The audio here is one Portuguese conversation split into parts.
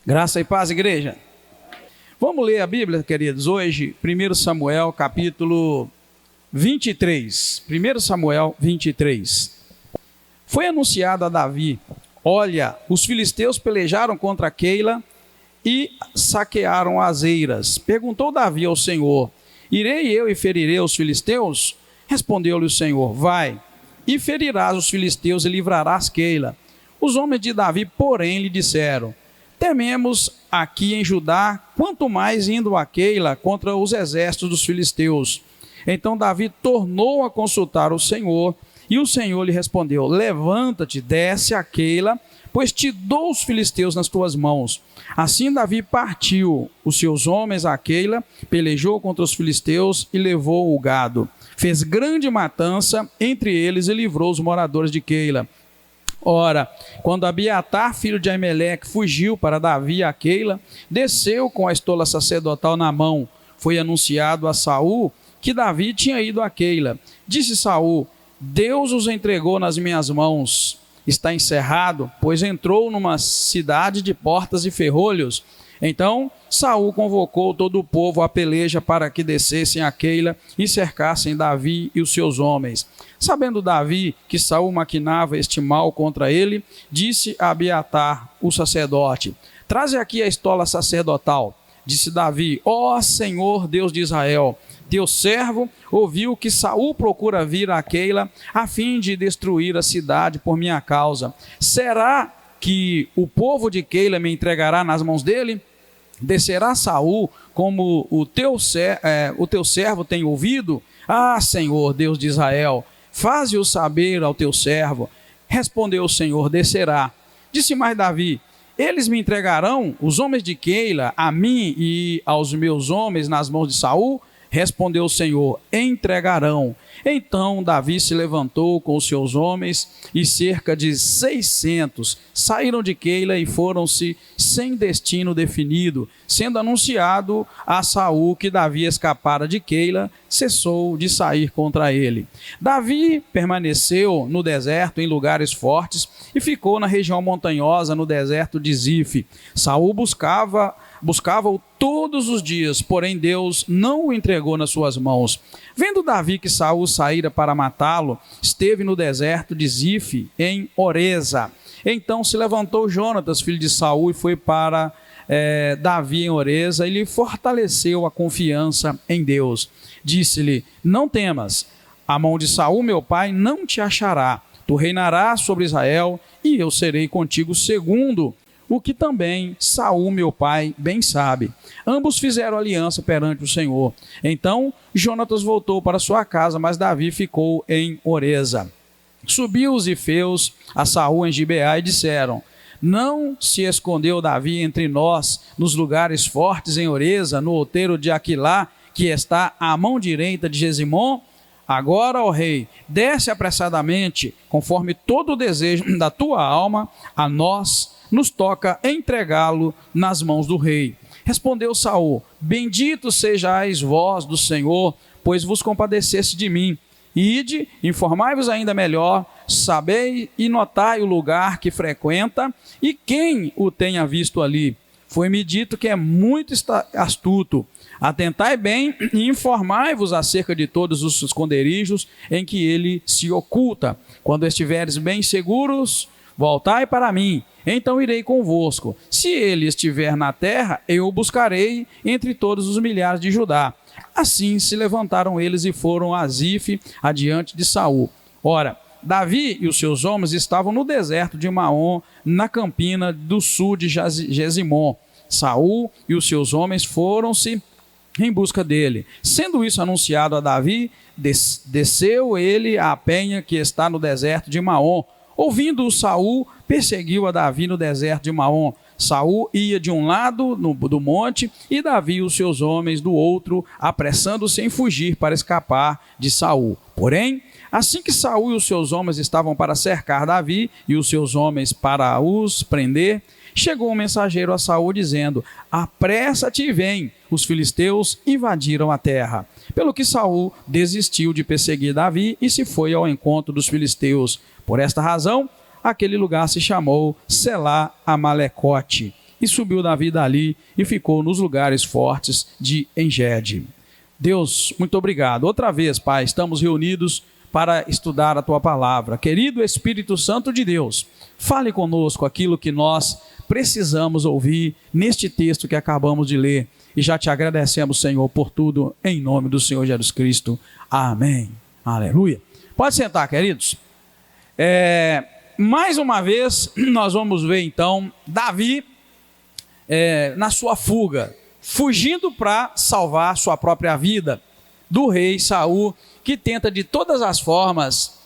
Graça e paz, igreja. Vamos ler a Bíblia, queridos, hoje, 1 Samuel, capítulo 23. 1 Samuel 23. Foi anunciado a Davi: olha, os filisteus pelejaram contra Keila e saquearam as eiras. Perguntou Davi ao Senhor: irei eu e ferirei os filisteus? Respondeu-lhe o Senhor: vai, e ferirás os filisteus e livrarás Keila. Os homens de Davi, porém, lhe disseram: tememos aqui em Judá, quanto mais indo a Keila contra os exércitos dos filisteus. Então Davi tornou a consultar o Senhor, e o Senhor lhe respondeu: levanta-te, desce a Keila, pois te dou os filisteus nas tuas mãos. Assim Davi partiu os seus homens a Keila, pelejou contra os filisteus e levou o gado. Fez grande matança entre eles e livrou os moradores de Keila. Ora, quando Abiatar, filho de Aimeleque, fugiu para Davi a Keila, desceu com a estola sacerdotal na mão. Foi anunciado a Saul que Davi tinha ido a Keila. Disse Saul: Deus os entregou nas minhas mãos. Está encerrado, pois entrou numa cidade de portas e ferrolhos. Então Saul convocou todo o povo à peleja para que descessem a Keila e cercassem Davi e os seus homens. Sabendo Davi que Saul maquinava este mal contra ele, disse a Abiatar, o sacerdote: traze aqui a estola sacerdotal. Disse Davi: ó Senhor Deus de Israel, teu servo ouviu que Saul procura vir a Keila a fim de destruir a cidade por minha causa. Será que o povo de Keila me entregará nas mãos dele? Descerá Saul como o teu servo tem ouvido? Ah, Senhor Deus de Israel, faze-o saber ao teu servo. Respondeu o Senhor: descerá. Disse mais Davi: eles me entregarão, os homens de Keila, a mim e aos meus homens nas mãos de Saul? Respondeu o Senhor: entregarão. Então Davi se levantou com os seus homens e cerca de 600 saíram de Keila e foram-se sem destino definido. Sendo anunciado a Saul que Davi escapara de Keila, cessou de sair contra ele. Davi permaneceu no deserto em lugares fortes e ficou na região montanhosa no deserto de Zif. Saul buscava-o todos os dias, porém Deus não o entregou nas suas mãos. Vendo Davi que Saul saíra para matá-lo, esteve no deserto de Zif, em Oreza. Então se levantou Jonatas, filho de Saul, e foi para Davi em Oreza, e lhe fortaleceu a confiança em Deus. Disse-lhe: não temas, a mão de Saul meu pai não te achará. Tu reinarás sobre Israel, e eu serei contigo segundo o que também Saul, meu pai, bem sabe. Ambos fizeram aliança perante o Senhor. Então Jonatas voltou para sua casa, mas Davi ficou em Oreza. Subiu os zifeus a Saul em Gibeá e disseram: não se escondeu Davi entre nós nos lugares fortes em Oreza, no outeiro de Aquilá, que está à mão direita de Gesimom? Agora, ó rei, desce apressadamente, conforme todo o desejo da tua alma, a nós nos toca entregá-lo nas mãos do rei. Respondeu Saul: bendito sejais vós do Senhor, pois vos compadeceste de mim. Ide, informai-vos ainda melhor, sabei e notai o lugar que frequenta e quem o tenha visto ali. Foi-me dito que é muito astuto. Atentai bem e informai-vos acerca de todos os esconderijos em que ele se oculta. Quando estiveres bem seguros, voltai para mim, então irei convosco. Se ele estiver na terra, eu o buscarei entre todos os milhares de Judá. Assim se levantaram eles e foram a Zif, adiante de Saul. Ora, Davi e os seus homens estavam no deserto de Maom, na campina do sul de Gesimom. Saul e os seus homens foram-se em busca dele. Sendo isso anunciado a Davi, desceu ele à penha que está no deserto de Maom. Ouvindo-o Saul, perseguiu a Davi no deserto de Maom. Saul ia de um lado do monte e Davi e os seus homens do outro, apressando-se em fugir para escapar de Saul. Porém, assim que Saul e os seus homens estavam para cercar Davi e os seus homens para os prender, chegou um mensageiro a Saul dizendo: apressa-te e vem, os filisteus invadiram a terra. Pelo que Saul desistiu de perseguir Davi e se foi ao encontro dos filisteus. Por esta razão, aquele lugar se chamou Selá Amalecote. e subiu Davi dali e ficou nos lugares fortes de Engede. Deus, muito obrigado. Outra vez, Pai, estamos reunidos para estudar a Tua palavra. Querido Espírito Santo de Deus, fale conosco aquilo que nós precisamos ouvir neste texto que acabamos de ler. E já te agradecemos, Senhor, por tudo, em nome do Senhor Jesus Cristo. Amém. Aleluia. Pode sentar, queridos. Mais uma vez, nós vamos ver então Davi na sua fuga, fugindo para salvar sua própria vida do rei Saul, que tenta de todas as formas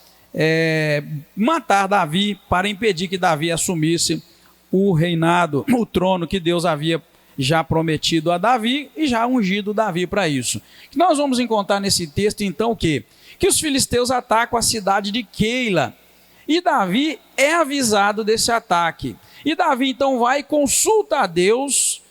matar Davi para impedir que Davi assumisse o reinado, o trono que Deus havia já prometido a Davi e já ungido Davi para isso. Nós vamos encontrar nesse texto então o quê? Que os filisteus atacam a cidade de Keila e Davi é avisado desse ataque. E Davi então vai e consulta a Deus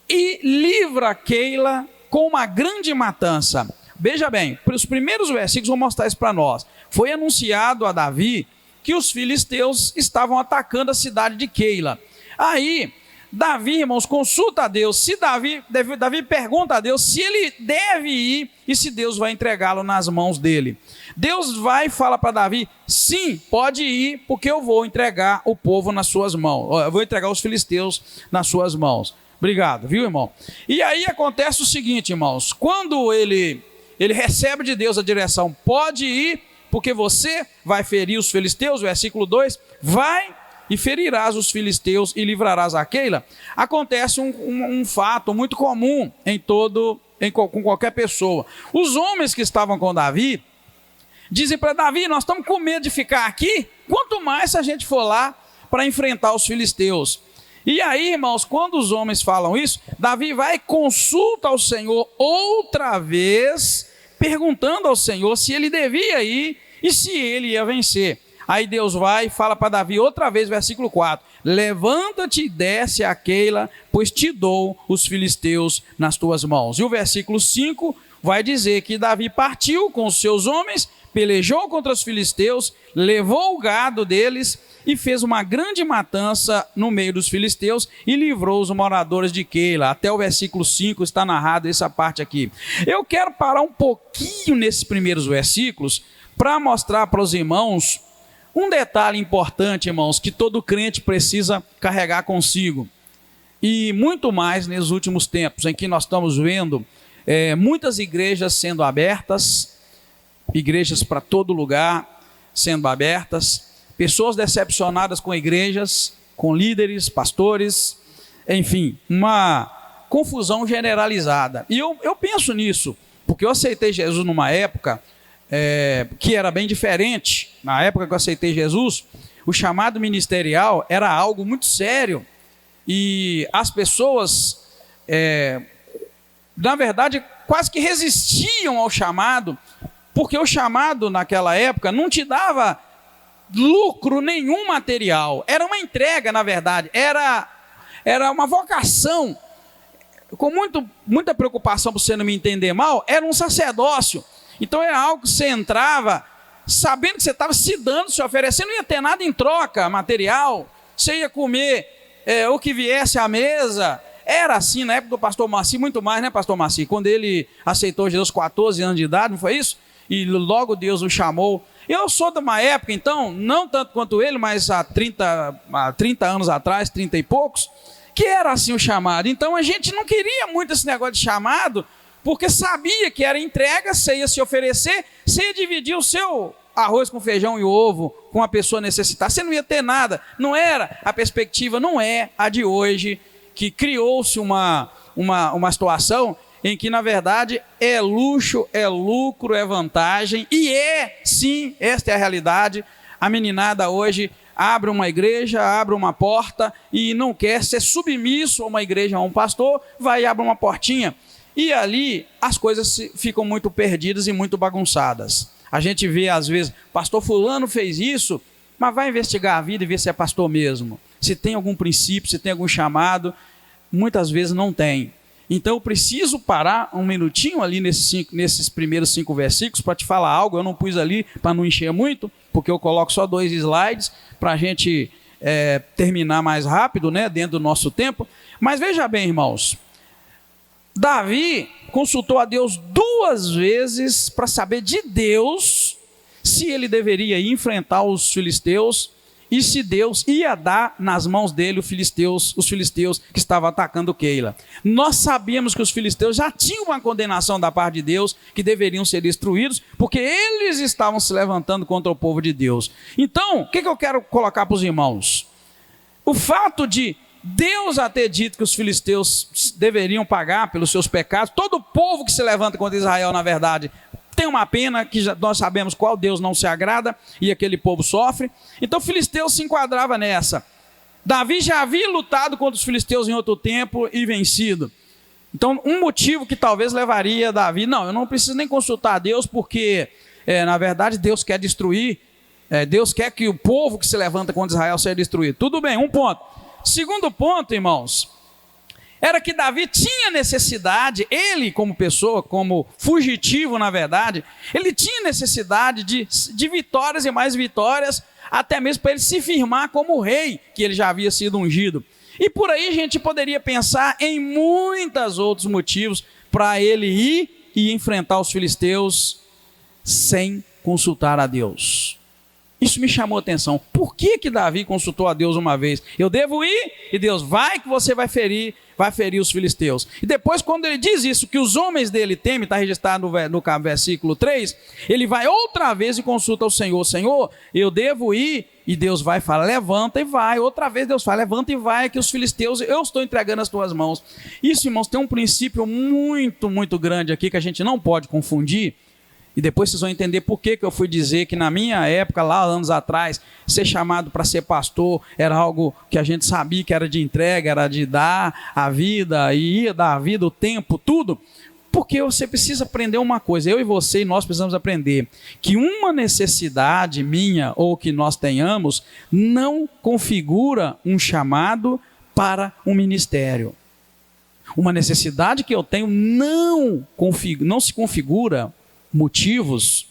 e livra Keila com uma grande matança. Veja bem, os primeiros versículos vão mostrar isso para nós. Foi anunciado a Davi que os filisteus estavam atacando a cidade de Keila. Aí, Davi, irmãos, consulta a Deus. Se Davi pergunta a Deus se ele deve ir e se Deus vai entregá-lo nas mãos dele. Deus vai e fala para Davi: sim, pode ir, porque eu vou entregar o povo nas suas mãos. Eu vou entregar os filisteus nas suas mãos. Obrigado, viu, irmão? E aí acontece o seguinte, irmãos, quando ele recebe de Deus a direção, pode ir, porque você vai ferir os filisteus, versículo 2, vai e ferirás os filisteus e livrarás a Keila. Acontece um fato muito comum com qualquer pessoa. Os homens que estavam com Davi dizem para Davi: nós estamos com medo de ficar aqui, quanto mais se a gente for lá para enfrentar os filisteus. E aí, irmãos, quando os homens falam isso, Davi vai e consulta ao Senhor outra vez, perguntando ao Senhor se ele devia ir e se ele ia vencer. Aí Deus vai e fala para Davi outra vez, versículo 4, levanta-te e desce a Keila, pois te dou os filisteus nas tuas mãos. E o versículo 5 vai dizer que Davi partiu com os seus homens, pelejou contra os filisteus, levou o gado deles e fez uma grande matança no meio dos filisteus e livrou os moradores de Keila. Até o versículo 5 está narrado essa parte aqui. Eu quero parar um pouquinho nesses primeiros versículos para mostrar para os irmãos um detalhe importante, irmãos, que todo crente precisa carregar consigo. E muito mais nesses últimos tempos, em que nós estamos vendo muitas igrejas sendo abertas, igrejas para todo lugar sendo abertas, pessoas decepcionadas com igrejas, com líderes, pastores, enfim, uma confusão generalizada. E eu penso nisso, porque eu aceitei Jesus numa época que era bem diferente. Na época que eu aceitei Jesus, o chamado ministerial era algo muito sério e as pessoas, na verdade, quase que resistiam ao chamado, porque o chamado naquela época não te dava lucro nenhum material, era uma entrega, na verdade, era uma vocação, com muita preocupação para você não me entender mal, era um sacerdócio. Então era algo que você entrava sabendo que você estava se dando, se oferecendo, não ia ter nada em troca material, você ia comer o que viesse à mesa. Era assim na época do pastor Marci, muito mais, né, pastor Marci? Quando ele aceitou Jesus 14 anos de idade, não foi isso? E logo Deus o chamou. Eu sou de uma época, então, não tanto quanto ele, mas há 30 anos atrás, 30 e poucos, que era assim o chamado. Então a gente não queria muito esse negócio de chamado, porque sabia que era entrega, você ia se oferecer, você ia dividir o seu arroz com feijão e ovo com a pessoa necessitada, você não ia ter nada. Não era, a perspectiva não é a de hoje, que criou-se uma situação em que, na verdade, é luxo, é lucro, é vantagem, e sim, esta é a realidade. A meninada hoje abre uma igreja, abre uma porta e não quer ser submisso a uma igreja, a um pastor, vai e abre uma portinha. E ali as coisas ficam muito perdidas e muito bagunçadas. A gente vê, às vezes, pastor fulano fez isso, mas vai investigar a vida e ver se é pastor mesmo. Se tem algum princípio, se tem algum chamado, muitas vezes não tem. Então eu preciso parar um minutinho ali nesses primeiros 5 versículos para te falar algo. Eu não pus ali para não encher muito, porque eu coloco só 2 slides para a gente terminar mais rápido, né, dentro do nosso tempo. Mas veja bem, irmãos, Davi consultou a Deus 2 vezes para saber de Deus se ele deveria enfrentar os filisteus e se Deus ia dar nas mãos dele os filisteus que estavam atacando Keila. Nós sabíamos que os filisteus já tinham uma condenação da parte de Deus, que deveriam ser destruídos, porque eles estavam se levantando contra o povo de Deus. Então, o que eu quero colocar para os irmãos? O fato de Deus a ter dito que os filisteus deveriam pagar pelos seus pecados, todo povo que se levanta contra Israel, na verdade, tem uma pena, que nós sabemos qual Deus não se agrada, e aquele povo sofre. Então o filisteu se enquadrava nessa. Davi já havia lutado contra os filisteus em outro tempo e vencido. Então um motivo que talvez levaria Davi, não, eu não preciso nem consultar a Deus, porque na verdade Deus quer destruir, Deus quer que o povo que se levanta contra Israel seja destruído. Tudo bem, um ponto. Segundo ponto, irmãos, era que Davi tinha necessidade, ele como pessoa, como fugitivo na verdade, ele tinha necessidade de vitórias e mais vitórias, até mesmo para ele se firmar como rei, que ele já havia sido ungido. E por aí a gente poderia pensar em muitos outros motivos para ele ir e enfrentar os filisteus sem consultar a Deus. Isso me chamou a atenção. Por que Davi consultou a Deus uma vez? Eu devo ir? E Deus, vai que você vai ferir os filisteus. E depois, quando ele diz isso, que os homens dele temem, está registrado no versículo 3, ele vai outra vez e consulta ao Senhor. Senhor, eu devo ir? E Deus vai e fala, levanta e vai. Outra vez Deus fala, levanta e vai, que os filisteus eu estou entregando nas tuas mãos. Isso, irmãos, tem um princípio muito, muito grande aqui que a gente não pode confundir. E depois vocês vão entender por que eu fui dizer que na minha época, lá anos atrás, ser chamado para ser pastor era algo que a gente sabia que era de entrega, era de dar a vida, e ia dar a vida, o tempo, tudo. Porque você precisa aprender uma coisa, eu e você, nós precisamos aprender, que uma necessidade minha ou que nós tenhamos, não configura um chamado para um ministério. Uma necessidade que eu tenho não se configura motivos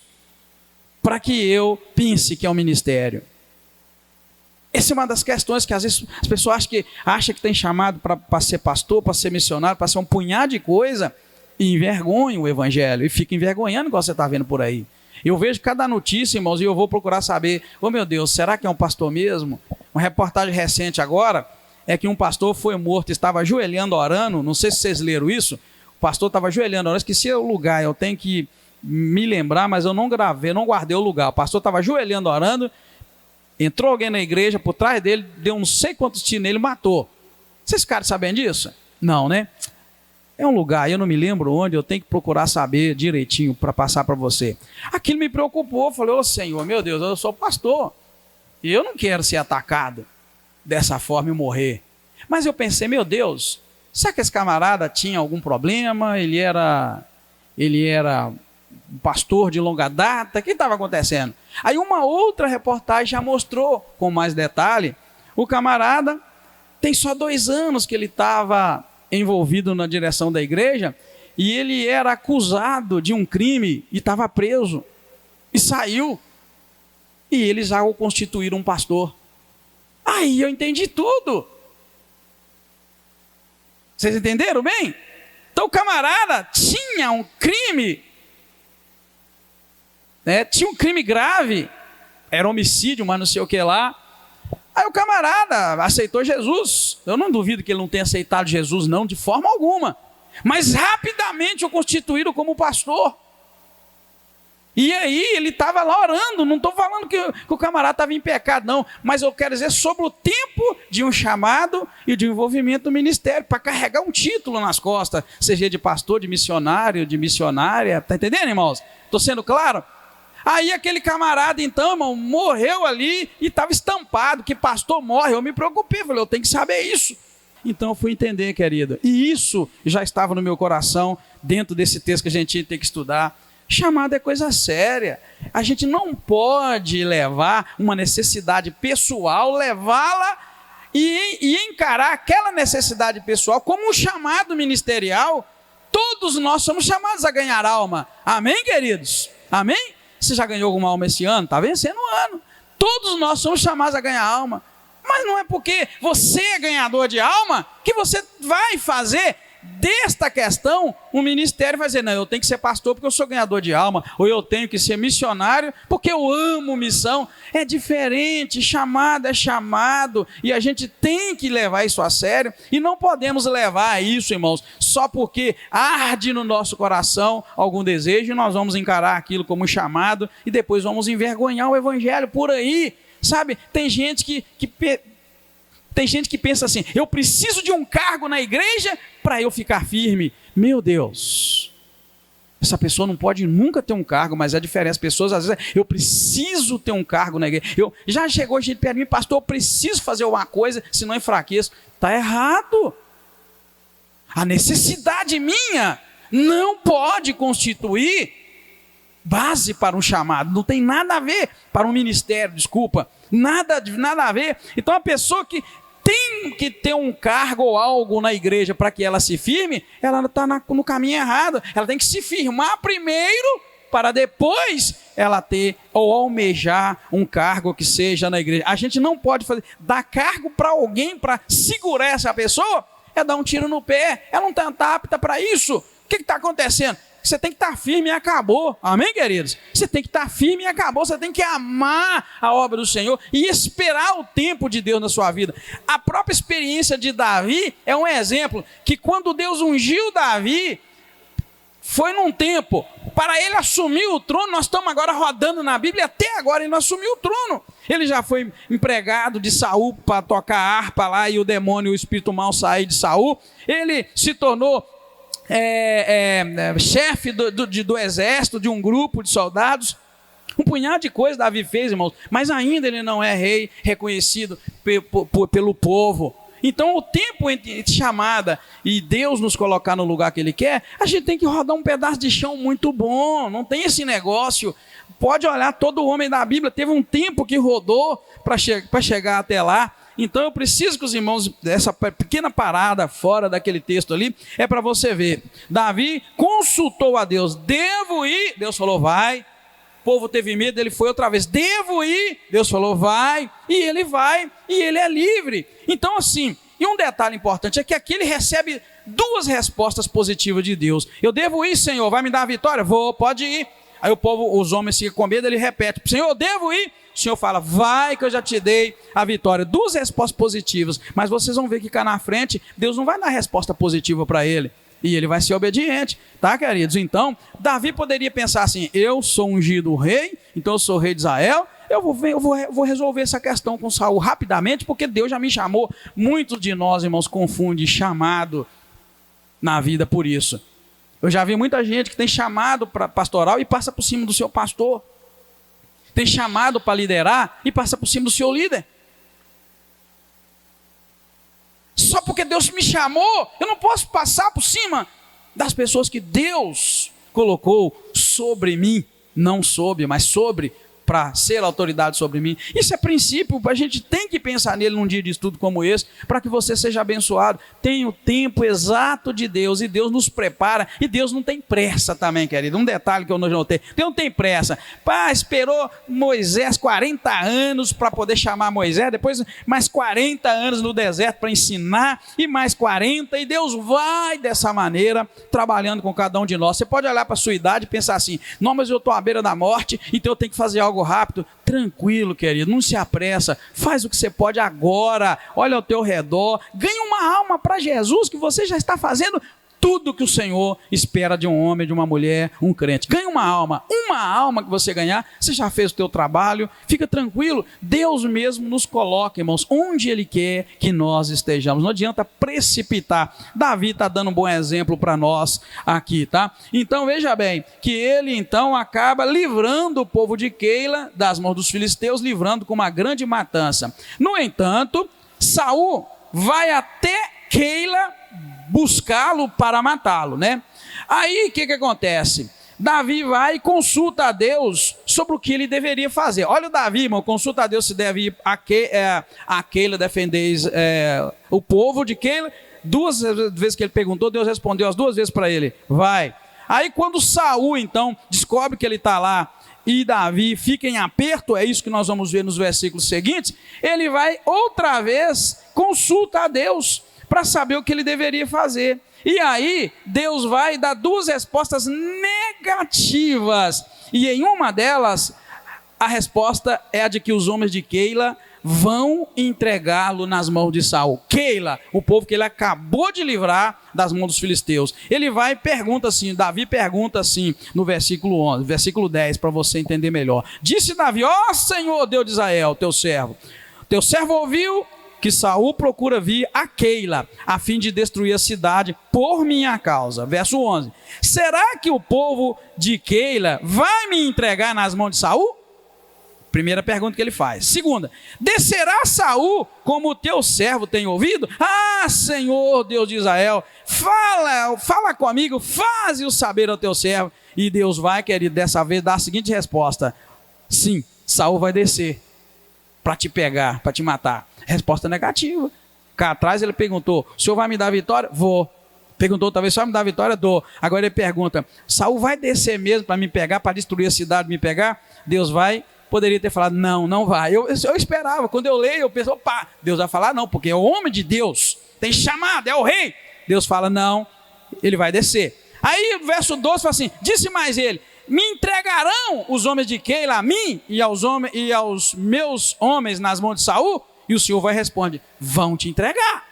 para que eu pense que é um ministério. Essa é uma das questões que às vezes as pessoas acham que tem chamado para ser pastor, para ser missionário, para ser um punhado de coisa, e envergonham o evangelho, e fica envergonhando igual você está vendo por aí. Eu vejo cada notícia, irmãos, e eu vou procurar saber, oh meu Deus, será que é um pastor mesmo? Uma reportagem recente agora, é que um pastor foi morto, estava ajoelhando orando, não sei se vocês leram isso, o pastor estava ajoelhando orando, esqueci o lugar, eu tenho que me lembrar, mas eu não gravei, não guardei o lugar. O pastor estava ajoelhando, orando, entrou alguém na igreja, por trás dele, deu não sei quantos tiros nele, matou. Vocês ficaram sabendo disso? Não, né? É um lugar, eu não me lembro onde, eu tenho que procurar saber direitinho para passar para você. Aquilo me preocupou, falei, ô Senhor, meu Deus, eu sou pastor, e eu não quero ser atacado dessa forma e morrer. Mas eu pensei, meu Deus, será que esse camarada tinha algum problema? Ele era um pastor de longa data, o que estava acontecendo? Aí uma outra reportagem já mostrou com mais detalhe, o camarada tem só 2 anos que ele estava envolvido na direção da igreja, e ele era acusado de um crime e estava preso, e saiu, e eles já o constituíram um pastor. Aí eu entendi tudo. Vocês entenderam bem? Então o camarada tinha um crime, tinha um crime grave, era homicídio, mas não sei o que lá. Aí o camarada aceitou Jesus. Eu não duvido que ele não tenha aceitado Jesus, não, de forma alguma. Mas rapidamente o constituíram como pastor. E aí ele estava lá orando, não estou falando que o camarada estava em pecado, não. Mas eu quero dizer sobre o tempo de um chamado e de um envolvimento no ministério, para carregar um título nas costas, seja de pastor, de missionário, de missionária. Está entendendo, irmãos? Estou sendo claro? Aí aquele camarada, então, irmão, morreu ali e estava estampado, que pastor morre. Eu me preocupei, falei, eu tenho que saber isso. Então eu fui entender, querido. E isso já estava no meu coração, dentro desse texto que a gente tem que estudar. Chamado é coisa séria. A gente não pode levar uma necessidade pessoal, levá-la e encarar aquela necessidade pessoal como um chamado ministerial. Todos nós somos chamados a ganhar alma. Amém, queridos? Amém? Você já ganhou alguma alma esse ano? Está vencendo o ano. Todos nós somos chamados a ganhar alma. Mas não é porque você é ganhador de alma que você vai fazer desta questão um ministério. Vai dizer, não, eu tenho que ser pastor porque eu sou ganhador de alma, ou eu tenho que ser missionário porque eu amo missão. É diferente, chamado é chamado, e a gente tem que levar isso a sério, e não podemos levar isso, irmãos, só porque arde no nosso coração algum desejo, e nós vamos encarar aquilo como chamado, e depois vamos envergonhar o evangelho por aí, sabe? Tem gente que pensa assim, eu preciso de um cargo na igreja para eu ficar firme. Meu Deus, essa pessoa não pode nunca ter um cargo, mas é diferente. As pessoas às vezes, eu preciso ter um cargo na igreja. Já chegou gente perto de mim, pastor, eu preciso fazer alguma coisa, senão enfraqueço. Está errado. A necessidade minha não pode constituir base para um chamado, não tem nada a ver para um ministério, desculpa, nada a ver. Então a pessoa que tem que ter um cargo ou algo na igreja para que ela se firme, ela está no caminho errado. Ela tem que se firmar primeiro para depois ela ter ou almejar um cargo que seja na igreja. A gente não pode dar cargo para alguém para segurar essa pessoa, é dar um tiro no pé. Ela não está apta para isso. O que está acontecendo? Você tem que estar firme e acabou. Amém, queridos? Você tem que estar firme e acabou. Você tem que amar a obra do Senhor e esperar o tempo de Deus na sua vida. A própria experiência de Davi é um exemplo que quando Deus ungiu Davi, foi num tempo para ele assumir o trono. Nós estamos agora rodando na Bíblia, até agora ele não assumiu o trono. Ele já foi empregado de Saul para tocar harpa lá e o demônio e o espírito mau sair de Saul. Ele se tornou chefe do exército, de um grupo de soldados. Um punhado de coisas Davi fez, irmãos, mas ainda ele não é rei reconhecido pelo povo. Então o tempo entre chamada e Deus nos colocar no lugar que Ele quer, a gente tem que rodar um pedaço de chão muito bom. Não tem esse negócio. Pode olhar, todo homem da Bíblia teve um tempo que rodou para chegar até lá. Então eu preciso que os irmãos, essa pequena parada fora daquele texto ali, é para você ver. Davi consultou a Deus, devo ir? Deus falou, vai. O povo teve medo, ele foi outra vez, devo ir? Deus falou, vai. E ele vai, e ele é livre. Então assim, e um detalhe importante é que aqui ele recebe duas respostas positivas de Deus. Eu devo ir, Senhor, vai me dar a vitória? Vou, pode ir. Aí o povo, os homens ficam com medo, ele repete, Senhor, eu devo ir? O Senhor fala, vai que eu já te dei a vitória. Duas respostas positivas, mas vocês vão ver que cá na frente, Deus não vai dar resposta positiva para ele, e ele vai ser obediente, tá, queridos? Então, Davi poderia pensar assim, eu sou ungido rei, então eu sou rei de Israel, eu vou resolver essa questão com Saul rapidamente, porque Deus já me chamou. Muitos de nós, irmãos, confundem chamado na vida por isso. Eu já vi muita gente que tem chamado para pastoral e passa por cima do seu pastor. Tem chamado para liderar e passa por cima do seu líder. Só porque Deus me chamou, eu não posso passar por cima das pessoas que Deus colocou sobre mim. Não sobre, mas sobre, para ser autoridade sobre mim. Isso é princípio, a gente tem que pensar nele num dia de estudo como esse, para que você seja abençoado. Tem o tempo exato de Deus, e Deus nos prepara, e Deus não tem pressa também, querido. Um detalhe que eu não notei, Deus não tem pressa. Pai, esperou Moisés 40 anos para poder chamar Moisés, depois mais 40 anos no deserto para ensinar, e mais 40, e Deus vai dessa maneira, trabalhando com cada um de nós. Você pode olhar para a sua idade e pensar assim, não, mas eu estou à beira da morte, então eu tenho que fazer algo rápido. Tranquilo, querido, não se apressa, faz o que você pode agora, olha ao teu redor, ganha uma alma para Jesus, que você já está fazendo tudo que o Senhor espera de um homem, de uma mulher, um crente. Ganha uma alma que você ganhar, você já fez o teu trabalho, fica tranquilo, Deus mesmo nos coloca, irmãos, onde Ele quer que nós estejamos. Não adianta precipitar. Davi está dando um bom exemplo para nós aqui, tá? Então veja bem, que ele então acaba livrando o povo de Keila das mãos dos filisteus, livrando com uma grande matança. No entanto, Saul vai até Keila buscá-lo para matá-lo, né? Aí o que acontece? Davi vai e consulta a Deus sobre o que ele deveria fazer. Olha o Davi, irmão, consulta a Deus se deve ir a Keila defender o povo de Keila. Duas vezes que ele perguntou, Deus respondeu as duas vezes para ele, vai. Aí quando Saul então descobre que ele está lá e Davi ficam em aperto, é isso que nós vamos ver nos versículos seguintes, ele vai outra vez consultar a Deus para saber o que ele deveria fazer. E aí Deus vai dar duas respostas negativas, e em uma delas a resposta é a de que os homens de Keila vão entregá-lo nas mãos de Saul. Keila, o povo que ele acabou de livrar das mãos dos filisteus. Ele vai e pergunta assim, Davi pergunta assim, no versículo 11, versículo 10, para você entender melhor. Disse Davi: ó Senhor Deus de Israel, teu servo ouviu que Saul procura vir a Keila, a fim de destruir a cidade por minha causa. Verso 11, será que o povo de Keila vai me entregar nas mãos de Saul? Primeira pergunta que ele faz. Segunda, descerá Saul como o teu servo tem ouvido? Ah, Senhor Deus de Israel, fala comigo, faze-o saber ao teu servo. E Deus vai, querido, dessa vez dar a seguinte resposta: sim, Saul vai descer para te pegar, para te matar. Resposta negativa. Cá atrás ele perguntou: o senhor vai me dar vitória? Vou. Perguntou: talvez só me dar vitória? Dou. Agora ele pergunta: Saul vai descer mesmo para me pegar, para destruir a cidade, me pegar? Deus vai. Poderia ter falado: não vai. Eu esperava, quando eu leio, eu penso: opa, Deus vai falar não, porque é o homem de Deus, tem chamado, é o rei. Deus fala: não, ele vai descer. Aí o verso 12 fala assim: disse mais ele: me entregarão os homens de Keila a mim e aos meus homens nas mãos de Saul? E o Senhor vai responder: vão te entregar.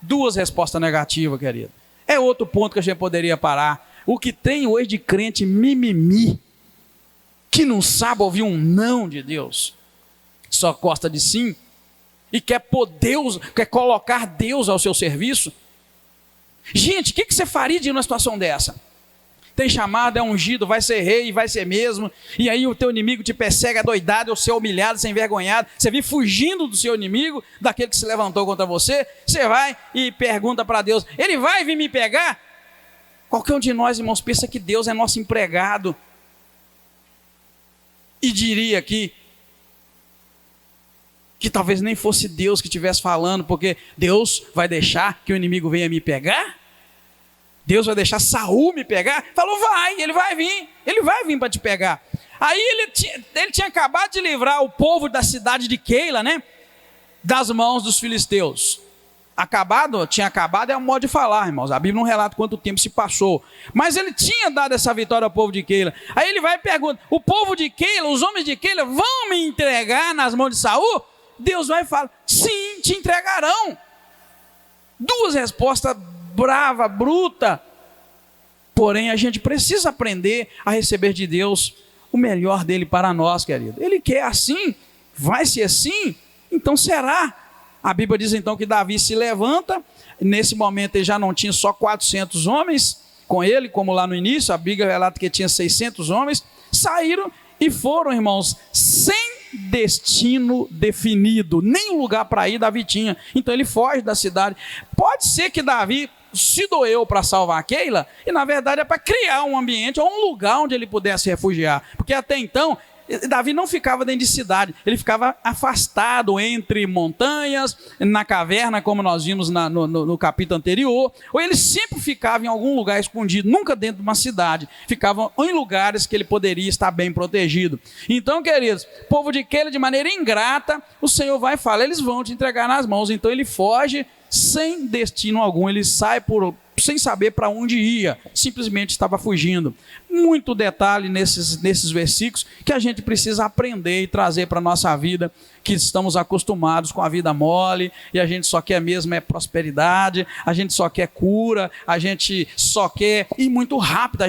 Duas respostas negativas, querido. É outro ponto que a gente poderia parar. O que tem hoje de crente mimimi, que não sabe ouvir um não de Deus, só gosta de sim, e quer pôr Deus, quer colocar Deus ao seu serviço. Gente, o que você faria de uma situação dessa? Tem chamado, é ungido, vai ser rei, vai ser mesmo, e aí o teu inimigo te persegue adoidado, você é humilhado, você é envergonhado, você vive fugindo do seu inimigo, daquele que se levantou contra você, você vai e pergunta para Deus: ele vai vir me pegar? Qualquer um de nós, irmãos, pensa que Deus é nosso empregado, e diria que talvez nem fosse Deus que estivesse falando, porque Deus vai deixar que o inimigo venha me pegar? Deus vai deixar Saul me pegar? Falou: vai, ele vai vir para te pegar. Aí ele tinha acabado de livrar o povo da cidade de Keila, né, das mãos dos filisteus. Tinha acabado é um modo de falar, irmãos. A Bíblia não relata quanto tempo se passou, mas ele tinha dado essa vitória ao povo de Keila. Aí ele vai e pergunta: o povo de Keila, os homens de Keila vão me entregar nas mãos de Saul? Deus vai e fala: sim, te entregarão. Duas respostas brava, bruta. Porém, a gente precisa aprender a receber de Deus o melhor dele para nós, querido. Ele quer assim, vai ser assim, então será. A Bíblia diz então que Davi se levanta. Nesse momento ele já não tinha só 400 homens com ele, como lá no início. A Bíblia relata que tinha 600 homens. Saíram e foram, irmãos, sem destino definido. Nem um lugar para ir Davi tinha. Então ele foge da cidade. Pode ser que Davi se doeu para salvar Keila, e na verdade é para criar um ambiente ou um lugar onde ele pudesse refugiar. Porque até então Davi não ficava dentro de cidade, ele ficava afastado entre montanhas, na caverna, como nós vimos no capítulo anterior, ou ele sempre ficava em algum lugar escondido, nunca dentro de uma cidade, ficava em lugares que ele poderia estar bem protegido. Então, queridos, povo de Keila, de maneira ingrata, o Senhor vai e fala: eles vão te entregar nas mãos. Então ele foge sem destino algum, ele sai sem saber para onde ia, simplesmente estava fugindo. Muito detalhe nesses versículos que a gente precisa aprender e trazer para a nossa vida, que estamos acostumados com a vida mole, e a gente só quer mesmo é prosperidade, a gente só quer cura, a gente só quer ir muito rápido.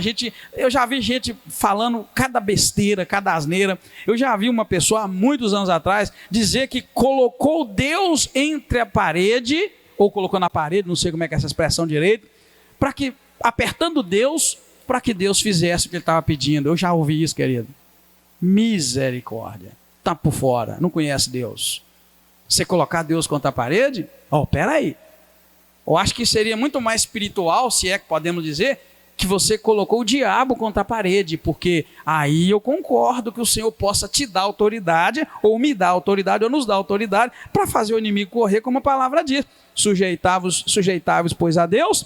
Eu já vi gente falando cada besteira, cada asneira. Eu já vi uma pessoa há muitos anos atrás dizer que colocou Deus entre a parede, ou colocou na parede, não sei como é que é essa expressão direito, para que, apertando Deus, para que Deus fizesse o que ele estava pedindo. Eu já ouvi isso, querido. Misericórdia. Está por fora, não conhece Deus. Você colocar Deus contra a parede? Peraí. Eu acho que seria muito mais espiritual, se é que podemos dizer, que você colocou o diabo contra a parede, porque aí eu concordo que o Senhor possa te dar autoridade, ou me dar autoridade, ou nos dar autoridade, para fazer o inimigo correr, como a palavra diz. Sujeitáveis, pois, a Deus,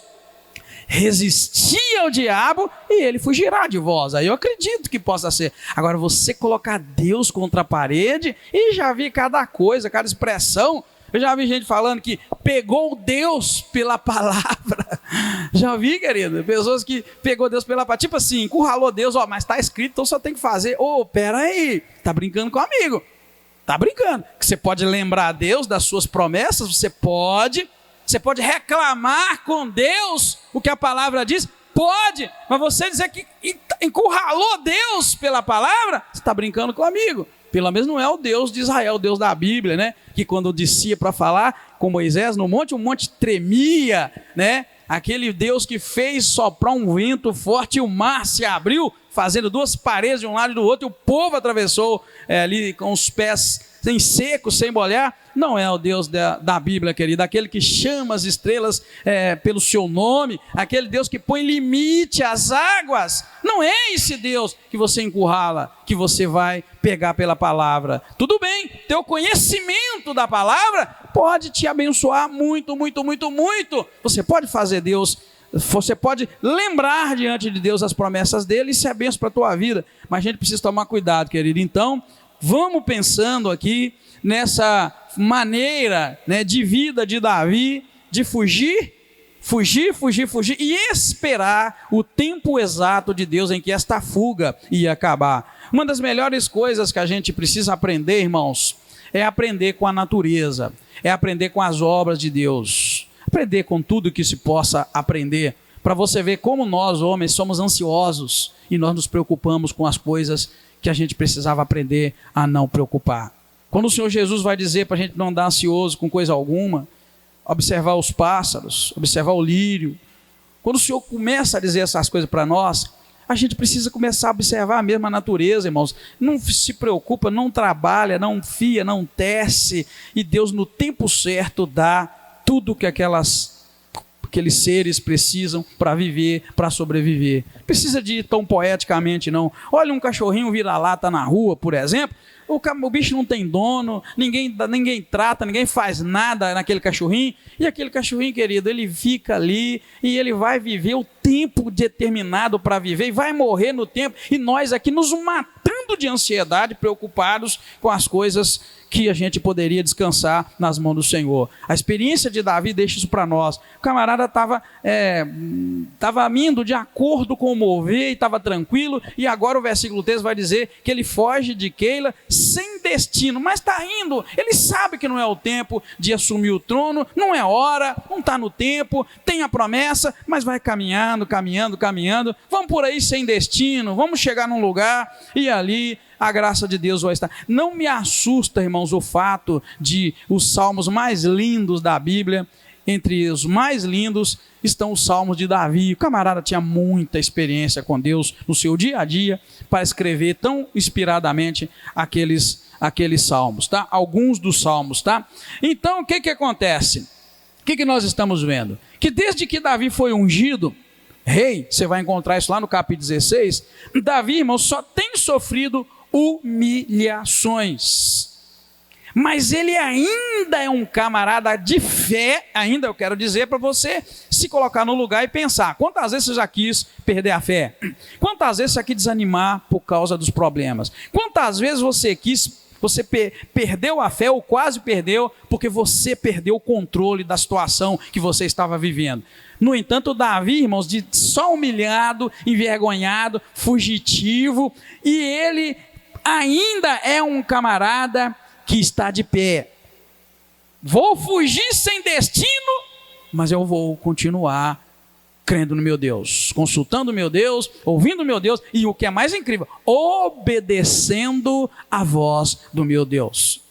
Resisti ao diabo e ele fugirá de vós. Aí eu acredito que possa ser. Agora, você colocar Deus contra a parede, e já vi cada coisa, cada expressão. Eu já vi gente falando que pegou Deus pela palavra. Já vi, querido, pessoas que pegou Deus pela palavra. Tipo assim, encurralou Deus, ó, mas está escrito, então só tem que fazer. Pera aí, tá brincando comigo. Tá brincando. Que você pode lembrar a Deus das suas promessas, você pode reclamar com Deus o que a palavra diz, pode, mas você dizer que encurralou Deus pela palavra, você está brincando comigo. Pelo menos não é o Deus de Israel, o Deus da Bíblia, né? Que quando descia para falar com Moisés no monte, o monte tremia, né? Aquele Deus que fez soprar um vento forte e o mar se abriu, fazendo duas paredes de um lado e do outro, e o povo atravessou ali com os pés em seco, sem molhar. Não é o Deus da Bíblia, querido, aquele que chama as estrelas pelo seu nome, aquele Deus que põe limite às águas. Não é esse Deus que você encurrala, que você vai pegar pela palavra. Tudo bem, teu conhecimento da palavra pode te abençoar muito, muito, muito, muito. Você pode fazer Deus, você pode lembrar diante de Deus as promessas dele, isso é bênção para a tua vida, mas a gente precisa tomar cuidado, querido. Então, vamos pensando aqui nessa maneira, né, de vida de Davi, de fugir e esperar o tempo exato de Deus em que esta fuga ia acabar. Uma das melhores coisas que a gente precisa aprender, irmãos, é aprender com a natureza, é aprender com as obras de Deus, aprender com tudo que se possa aprender, para você ver como nós, homens, somos ansiosos e nós nos preocupamos com as coisas que a gente precisava aprender a não preocupar. Quando o Senhor Jesus vai dizer para a gente não andar ansioso com coisa alguma, observar os pássaros, observar o lírio, quando o Senhor começa a dizer essas coisas para nós, a gente precisa começar a observar a mesma natureza, irmãos. Não se preocupa, não trabalha, não fia, não tece, e Deus no tempo certo dá tudo que aqueles seres precisam para viver, para sobreviver. Precisa de ir tão poeticamente, não. Olha um cachorrinho vira-lata na rua, por exemplo, o bicho não tem dono, ninguém trata, ninguém faz nada naquele cachorrinho, e aquele cachorrinho, querido, ele fica ali e ele vai viver o tempo determinado para viver e vai morrer no tempo, e nós aqui nos matando de ansiedade, preocupados com as coisas que a gente poderia descansar nas mãos do Senhor. A experiência de Davi deixa isso para nós. O camarada estava indo de acordo com o mover e estava tranquilo, e agora o versículo 3 vai dizer que ele foge de Keila sem destino, mas está indo. Ele sabe que não é o tempo de assumir o trono, não é hora, não está no tempo, tem a promessa, mas vai caminhando, vamos por aí sem destino, vamos chegar num lugar e ali a graça de Deus vai estar. Não me assusta, irmãos, o fato de os salmos mais lindos da Bíblia, entre os mais lindos estão os salmos de Davi. O camarada tinha muita experiência com Deus no seu dia a dia para escrever tão inspiradamente aqueles salmos, tá? Alguns dos salmos, tá? Então, o que acontece? O que nós estamos vendo? Que desde que Davi foi ungido rei, você vai encontrar isso lá no capítulo 16, Davi, irmão, só tem sofrido humilhações, mas ele ainda é um camarada de fé. Ainda eu quero dizer para você se colocar no lugar e pensar, quantas vezes você já quis perder a fé? Quantas vezes você quis desanimar por causa dos problemas? Quantas vezes você perdeu a fé ou quase perdeu porque você perdeu o controle da situação que você estava vivendo? No entanto, Davi, irmãos, só humilhado, envergonhado, fugitivo, e ele ainda é um camarada que está de pé. Vou fugir sem destino, mas eu vou continuar crendo no meu Deus, consultando o meu Deus, ouvindo o meu Deus, e o que é mais incrível, obedecendo a voz do meu Deus.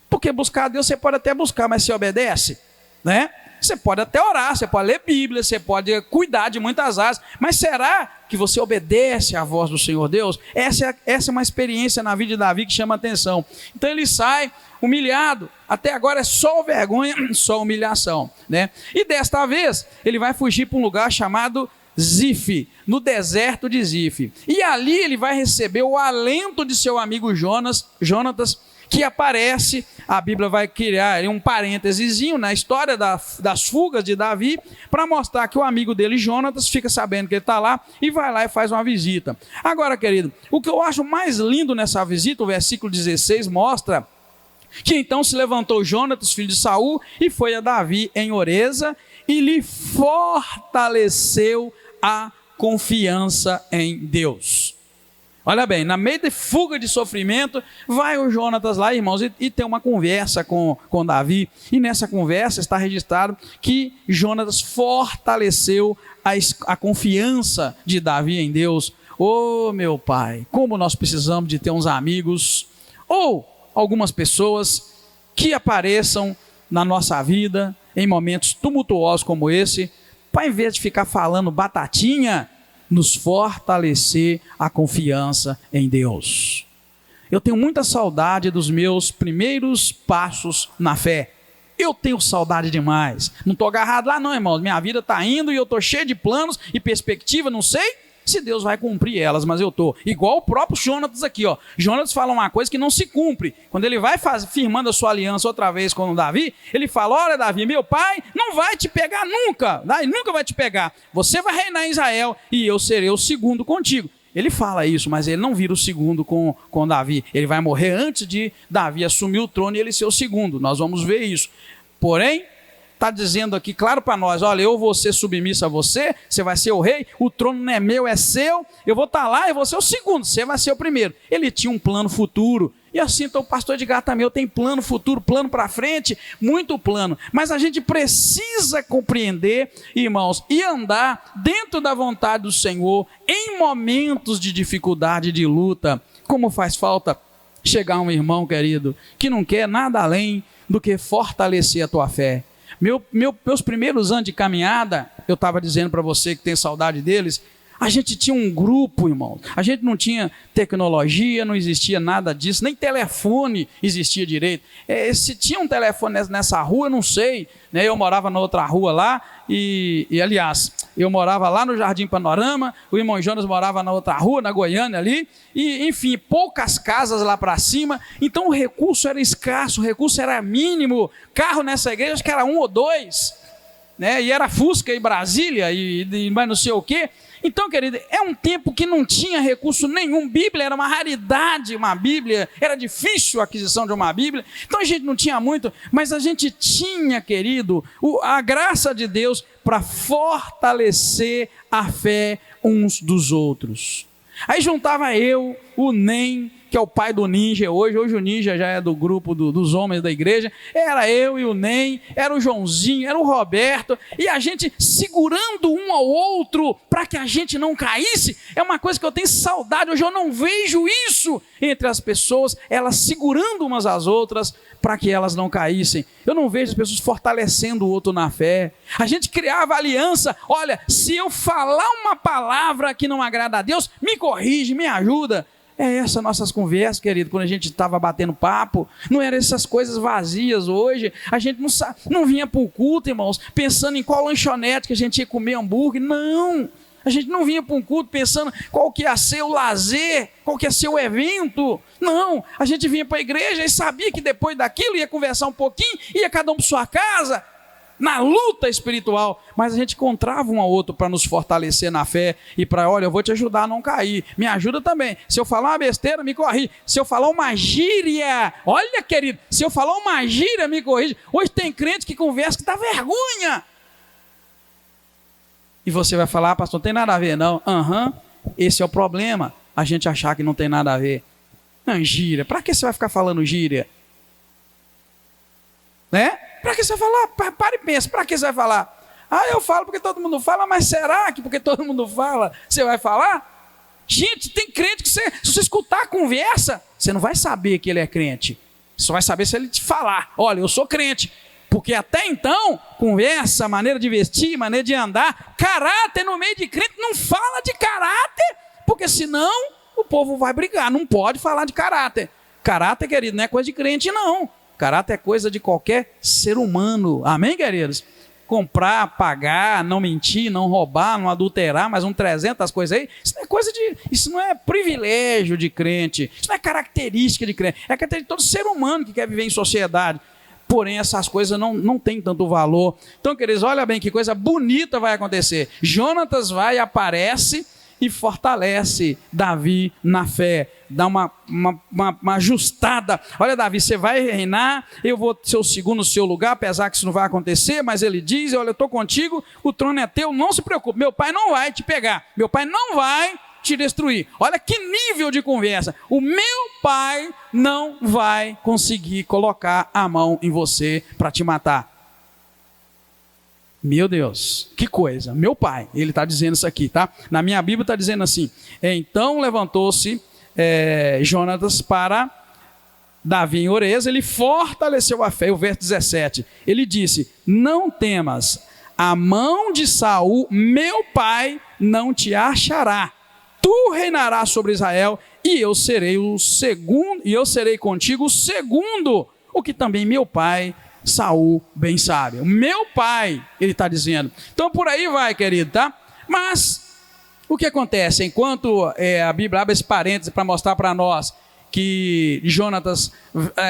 Porque buscar a Deus você pode até buscar, mas você obedece, né? Você pode até orar, você pode ler Bíblia, você pode cuidar de muitas áreas, mas será que você obedece à voz do Senhor Deus? Essa é uma experiência na vida de Davi que chama atenção. Então ele sai humilhado, até agora é só vergonha, só humilhação, né? E desta vez ele vai fugir para um lugar chamado Zif, no deserto de Zif. E ali ele vai receber o alento de seu amigo Jonatas, que aparece, a Bíblia vai criar um parêntesezinho na história das fugas de Davi, para mostrar que o amigo dele, Jonatas, fica sabendo que ele está lá e vai lá e faz uma visita. Agora, querido, o que eu acho mais lindo nessa visita, o versículo 16 mostra que então se levantou Jonatas, filho de Saul, e foi a Davi em Oreza, e lhe fortaleceu a confiança em Deus. Olha bem, na meio de fuga de sofrimento, vai o Jonatas lá, irmãos, e tem uma conversa com Davi, e nessa conversa está registrado que Jonatas fortaleceu a confiança de Davi em Deus. Oh, meu pai, como nós precisamos de ter uns amigos, ou algumas pessoas que apareçam na nossa vida, em momentos tumultuosos como esse, para, em vez de ficar falando batatinha, nos fortalecer a confiança em Deus. Eu tenho muita saudade dos meus primeiros passos na fé. Eu tenho saudade demais. Não estou agarrado lá não, irmãos. Minha vida está indo e eu estou cheio de planos e perspectiva, não sei se Deus vai cumprir elas, mas eu estou. Igual o próprio Jonatas aqui, ó. Jonatas fala uma coisa que não se cumpre. Quando ele vai firmando a sua aliança outra vez com o Davi, ele fala: olha, Davi, meu pai não vai te pegar nunca. Davi nunca vai te pegar. Você vai reinar em Israel e eu serei o segundo contigo. Ele fala isso, mas ele não vira o segundo com Davi. Ele vai morrer antes de Davi assumir o trono e ele ser o segundo. Nós vamos ver isso. Porém, está dizendo aqui claro para nós: olha, eu vou ser submisso a você, você vai ser o rei, o trono não é meu, é seu, eu vou estar lá e vou ser o segundo, você vai ser o primeiro. Ele tinha um plano futuro, e assim, então o pastor Edgar também, eu tenho plano futuro, plano para frente, muito plano, mas a gente precisa compreender, irmãos, e andar dentro da vontade do Senhor, em momentos de dificuldade, de luta. Como faz falta chegar um irmão, querido, que não quer nada além do que fortalecer a tua fé. Meus primeiros anos de caminhada, eu estava dizendo para você que tem saudade deles, a gente tinha um grupo, irmão. A gente não tinha tecnologia, não existia nada disso, nem telefone existia direito. Se tinha um telefone nessa rua, não sei, né? Eu morava na outra rua lá e aliás, eu morava lá no Jardim Panorama, o irmão Jonas morava na outra rua, na Goiânia ali, e enfim, poucas casas lá para cima, então o recurso era escasso, o recurso era mínimo. Carro nessa igreja acho que era 1 ou 2, né? E era Fusca e Brasília e mais não sei o quê. Então, querido, é um tempo que não tinha recurso nenhum. Bíblia era uma raridade, uma Bíblia, era difícil a aquisição de uma Bíblia. Então a gente não tinha muito, mas a gente tinha, querido, a graça de Deus para fortalecer a fé uns dos outros. Aí juntava eu, o Nem, que é o pai do Ninja hoje o Ninja já é do grupo dos homens da igreja, era eu e o Nem, era o Joãozinho, era o Roberto, e a gente segurando um ao outro para que a gente não caísse. É uma coisa que eu tenho saudade, hoje eu não vejo isso entre as pessoas, elas segurando umas às outras para que elas não caíssem. Eu não vejo as pessoas fortalecendo o outro na fé. A gente criava aliança: olha, se eu falar uma palavra que não agrada a Deus, me corrige, me ajuda. É essas nossas conversas, querido, quando a gente estava batendo papo. Não eram essas coisas vazias hoje. A gente não vinha para o culto, irmãos, pensando em qual lanchonete que a gente ia comer hambúrguer. Não, a gente não vinha para um culto pensando qual que ia ser o lazer, qual que ia ser o evento. Não, a gente vinha para a igreja e sabia que depois daquilo ia conversar um pouquinho, ia cada um para sua casa, na luta espiritual, mas a gente encontrava um ao outro para nos fortalecer na fé e para: olha, eu vou te ajudar a não cair, me ajuda também, se eu falar uma besteira, me corrige, se eu falar uma gíria, olha, querido, se eu falar uma gíria, me corrige. Hoje tem crente que conversa que dá vergonha, e você vai falar: pastor, não tem nada a ver não. Esse é o problema, a gente achar que não tem nada a ver. Não, gíria, para que você vai ficar falando gíria? Né? Para que você vai falar? Para e pensa, para que você vai falar? Eu falo porque todo mundo fala, mas será que porque todo mundo fala, você vai falar? Gente, tem crente que se você escutar a conversa, você não vai saber que ele é crente. Você só vai saber se ele te falar: olha, eu sou crente. Porque até então, conversa, maneira de vestir, maneira de andar, caráter no meio de crente, não fala de caráter, porque senão o povo vai brigar. Não pode falar de caráter. Caráter, querido, não é coisa de crente, não. Caráter é coisa de qualquer ser humano. Amém, queridos? comprar, pagar, não mentir, não roubar, não adulterar, mais 300 coisas aí. Isso não é privilégio de crente, isso não é característica de crente, é característica de todo ser humano que quer viver em sociedade. Porém, essas coisas não têm tanto valor. Então, queridos, olha bem que coisa bonita vai acontecer. Jonatas vai, aparece e fortalece Davi na fé. Dá uma ajustada. Olha, Davi, você vai reinar, eu vou ser o segundo no seu lugar, apesar que isso não vai acontecer, mas ele diz, olha, eu estou contigo, o trono é teu, não se preocupe, meu pai não vai te pegar, meu pai não vai te destruir. Olha que nível de conversa. O meu pai não vai conseguir colocar a mão em você para te matar. Meu Deus, que coisa. Meu pai, ele está dizendo isso aqui, tá? Na minha Bíblia está dizendo assim: então levantou-se Jonatas para Davi em Oreza, ele fortaleceu a fé. O verso 17, ele disse: não temas, a mão de Saul, meu pai, não te achará. Tu reinarás sobre Israel, e eu serei o segundo, e eu serei contigo o segundo, o que também meu pai Saul bem sabe. O meu pai, ele está dizendo. Então por aí vai, querido, tá? Mas o que acontece? Enquanto a Bíblia abre esse parênteses para mostrar para nós que Jonatas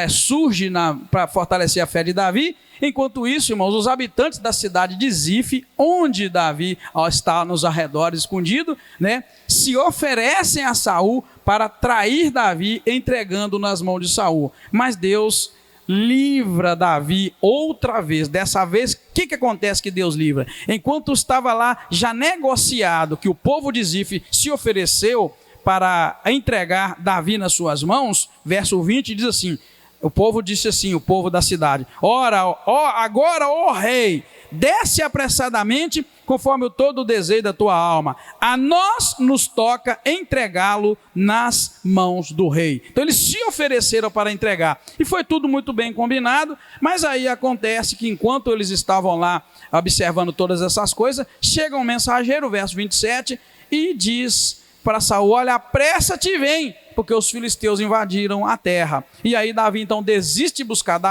surge para fortalecer a fé de Davi, enquanto isso, irmãos, os habitantes da cidade de Zif, onde Davi está nos arredores escondido, né, se oferecem a Saul para trair Davi, entregando nas mãos de Saul. Mas Deus livra Davi outra vez. Dessa vez, o que acontece que Deus livra? Enquanto estava lá já negociado que o povo de Zif se ofereceu para entregar Davi nas suas mãos, verso 20 diz assim, o povo disse assim, o povo da cidade: agora, ó rei, desce apressadamente, conforme todo o desejo da tua alma. A nós nos toca entregá-lo nas mãos do rei. Então eles se ofereceram para entregar. E foi tudo muito bem combinado, mas aí acontece que enquanto eles estavam lá observando todas essas coisas, chega um mensageiro, verso 27, e diz para Saul: olha, apressa-te e vem, porque os filisteus invadiram a terra. E aí Davi então desiste de buscar,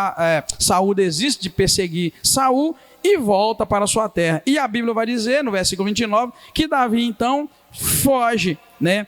Saul desiste de perseguir Saul e volta para a sua terra. E a Bíblia vai dizer, no versículo 29, que Davi então foge, né?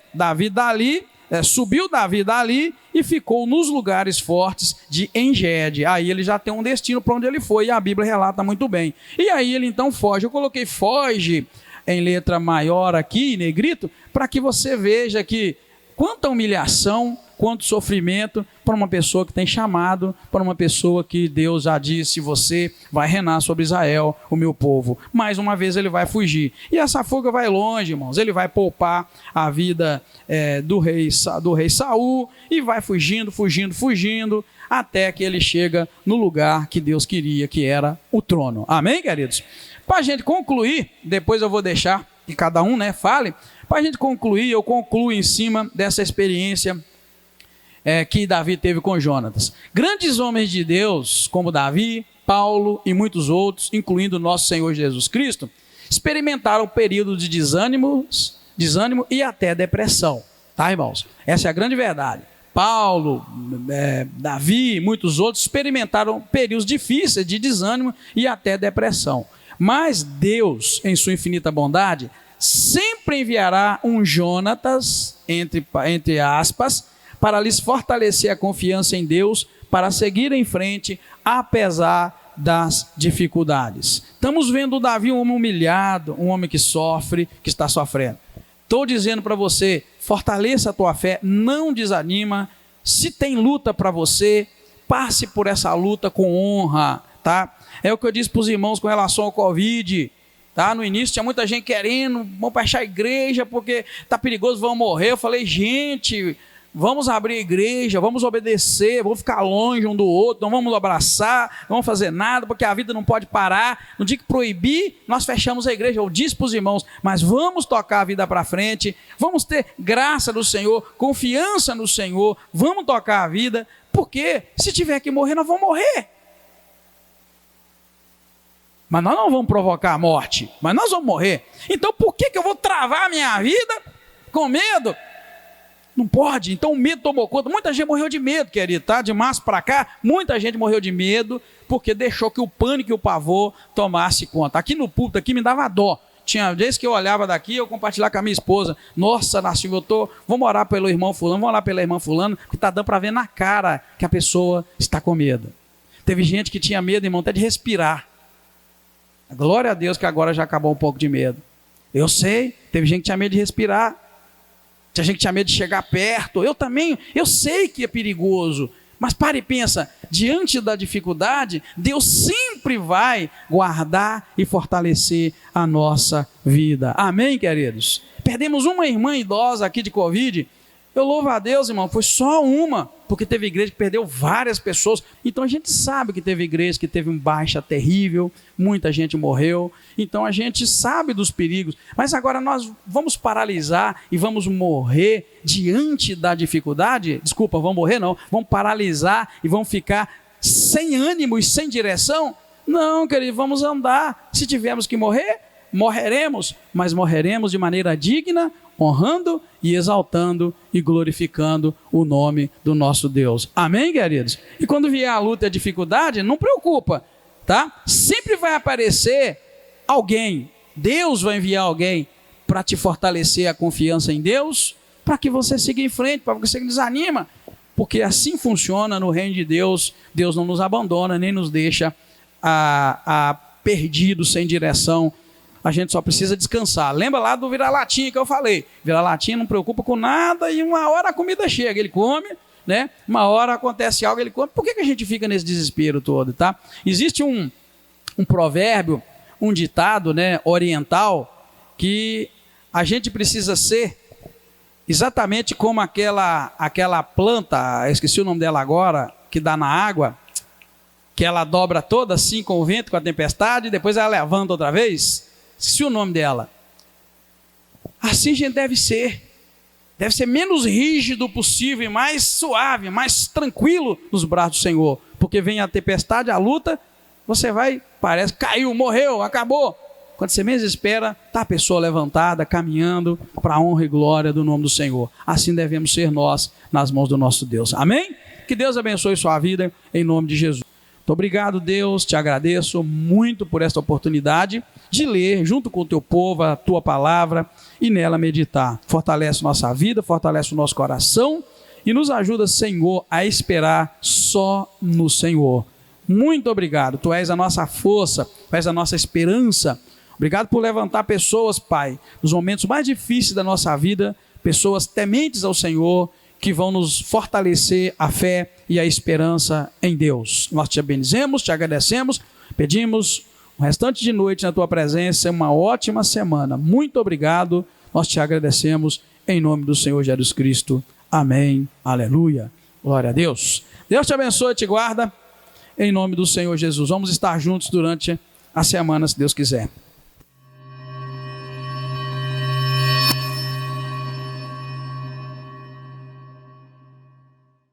Subiu Davi dali e ficou nos lugares fortes de Engede. Aí ele já tem um destino para onde ele foi, e a Bíblia relata muito bem. E aí ele então foge. Eu coloquei foge em letra maior aqui, em negrito, para que você veja que quanta humilhação, quanto sofrimento para uma pessoa que tem chamado, para uma pessoa que Deus já disse: você vai reinar sobre Israel, o meu povo. Mais uma vez ele vai fugir. E essa fuga vai longe, irmãos. Ele vai poupar a vida do rei Saul e vai fugindo, até que ele chega no lugar que Deus queria, que era o trono. Amém, queridos? Para a gente concluir, depois eu vou deixar que cada um fale. Para a gente concluir, eu concluo em cima dessa experiência que Davi teve com Jonatas. Grandes homens de Deus, como Davi, Paulo e muitos outros, incluindo nosso Senhor Jesus Cristo, experimentaram períodos de desânimo e até depressão. Tá, irmãos? Essa é a grande verdade. Paulo, Davi e muitos outros experimentaram períodos difíceis de desânimo e até depressão. Mas Deus, em sua infinita bondade, sempre enviará um Jonatas, entre aspas, para lhes fortalecer a confiança em Deus, para seguir em frente, apesar das dificuldades. Estamos vendo Davi, um homem humilhado, um homem que sofre, que está sofrendo. Estou dizendo para você, fortaleça a tua fé, não desanima. Se tem luta para você, passe por essa luta com honra, tá? É o que eu disse para os irmãos com relação ao Covid, tá? No início tinha muita gente querendo, vamos fechar a igreja porque está perigoso, vão morrer. Eu falei, gente, vamos abrir a igreja, vamos obedecer, vamos ficar longe um do outro, não vamos abraçar, não vamos fazer nada, porque a vida não pode parar. No dia que proibir, nós fechamos a igreja. Eu disse para os irmãos, mas vamos tocar a vida para frente, vamos ter graça do Senhor, confiança no Senhor, vamos tocar a vida, porque se tiver que morrer, nós vamos morrer. Mas nós não vamos provocar a morte, mas nós vamos morrer. Então por que eu vou travar a minha vida com medo? Não pode. Então o medo tomou conta. Muita gente morreu de medo, querido, tá? De março para cá, muita gente morreu de medo porque deixou que o pânico e o pavor tomasse conta. Aqui no púlpito, aqui me dava dó. Tinha vezes que eu olhava daqui, eu compartilhava com a minha esposa. Nossa, Nassim, vamos orar pelo irmão fulano, vamos orar pela irmã fulano, porque está dando para ver na cara que a pessoa está com medo. Teve gente que tinha medo, irmão, até de respirar. Glória a Deus que agora já acabou um pouco de medo. Eu sei, teve gente que tinha medo de respirar. Tinha gente que tinha medo de chegar perto. Eu também, eu sei que é perigoso. Mas pare e pensa, diante da dificuldade, Deus sempre vai guardar e fortalecer a nossa vida. Amém, queridos? Perdemos uma irmã idosa aqui de Covid. Eu louvo a Deus, irmão, foi só uma, porque teve igreja que perdeu várias pessoas. Então a gente sabe que teve igreja que teve um baixa terrível, muita gente morreu. Então a gente sabe dos perigos. Mas agora nós vamos paralisar e vamos morrer diante da dificuldade? Desculpa, vamos morrer não. Vamos paralisar e vamos ficar sem ânimo e sem direção? Não, querido, vamos andar. Se tivermos que morrer, morreremos, mas morreremos de maneira digna, honrando e exaltando e glorificando o nome do nosso Deus. Amém, queridos? E quando vier a luta e a dificuldade, não preocupa, tá? Sempre vai aparecer alguém, Deus vai enviar alguém para te fortalecer a confiança em Deus, para que você siga em frente, para que você não desanima, porque assim funciona no reino de Deus. Deus não nos abandona, nem nos deixa perdidos, sem direção. A gente só precisa descansar. Lembra lá do vira-latinha que eu falei? Vira-latinha não preocupa com nada e uma hora a comida chega, ele come, né? Uma hora acontece algo, ele come. Por que a gente fica nesse desespero todo, tá? Existe um provérbio, um ditado, né, oriental, que a gente precisa ser exatamente como aquela planta, eu esqueci o nome dela agora, que dá na água, que ela dobra toda assim com o vento, com a tempestade, e depois ela levanta outra vez. Esqueci o nome dela. Assim a gente deve ser menos rígido possível e mais suave, mais tranquilo nos braços do Senhor, porque vem a tempestade, a luta, você vai, parece, caiu, morreu, acabou. Quando você menos espera, está a pessoa levantada, caminhando para a honra e glória do nome do Senhor. Assim devemos ser nós nas mãos do nosso Deus. Amém? Que Deus abençoe sua vida em nome de Jesus. Muito obrigado, Deus, te agradeço muito por esta oportunidade de ler junto com o teu povo a tua palavra e nela meditar. Fortalece nossa vida, fortalece o nosso coração e nos ajuda, Senhor, a esperar só no Senhor. Muito obrigado, tu és a nossa força, tu és a nossa esperança. Obrigado por levantar pessoas, Pai, nos momentos mais difíceis da nossa vida, pessoas tementes ao Senhor, que vão nos fortalecer a fé e a esperança em Deus. Nós te bendizemos, te agradecemos, pedimos o restante de noite na tua presença, uma ótima semana. Muito obrigado, nós te agradecemos em nome do Senhor Jesus Cristo. Amém, aleluia, glória a Deus. Deus te abençoe e te guarda em nome do Senhor Jesus. Vamos estar juntos durante a semana, se Deus quiser.